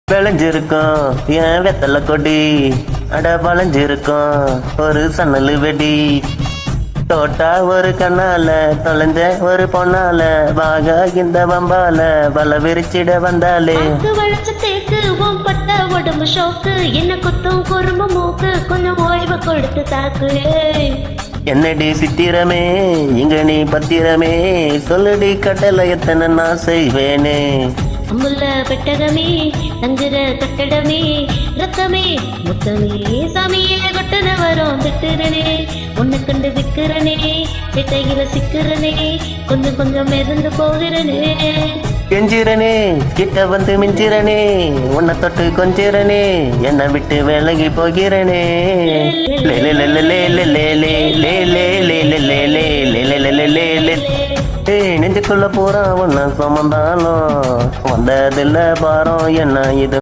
விளைஞ்சிருக்கும் என் வெத்தலை கொடி அட வளைஞ்சிருக்கும் ஒரு சன்னலு வெடி தோட்டா ஒரு கண்ணால தொலைஞ்ச ஒரு பொண்ணால வாக இந்த வம்பால வல விரிச்சிட வந்தாலே பட்ட உடம்பு ஷோக்கு என்ன குத்தும் குறும்பு மூக்கு கொஞ்சம் ஓய்வு கொடுத்து தாக்கு என்னடி சித்திரமே இங்க நீ பத்திரமே சொல்லுடி கட்டளை எத்தனை நான் செய்வேனே அம்புள்ள பெட்டகமே தங்குற கட்டடமே ரத்தமே முத்தமே சாமியே கொட்டன வரும் திட்டுறனே உன்னை கண்டு விக்கிறனே திட்டையில சிக்கிறனே கொஞ்சம் கொஞ்சம் இருந்து போகிறனே கெஞ்சிரனே கிட்ட வந்து மிஞ்சிரனே உன்னை தொட்டு கொஞ்சிரனே என்னை விட்டு விலகி போகிறனே நெஞ்சுக்குள்ள பூரா ஒன்ன சுமந்தாலும் வந்ததில்ல பாரம் என்ன இது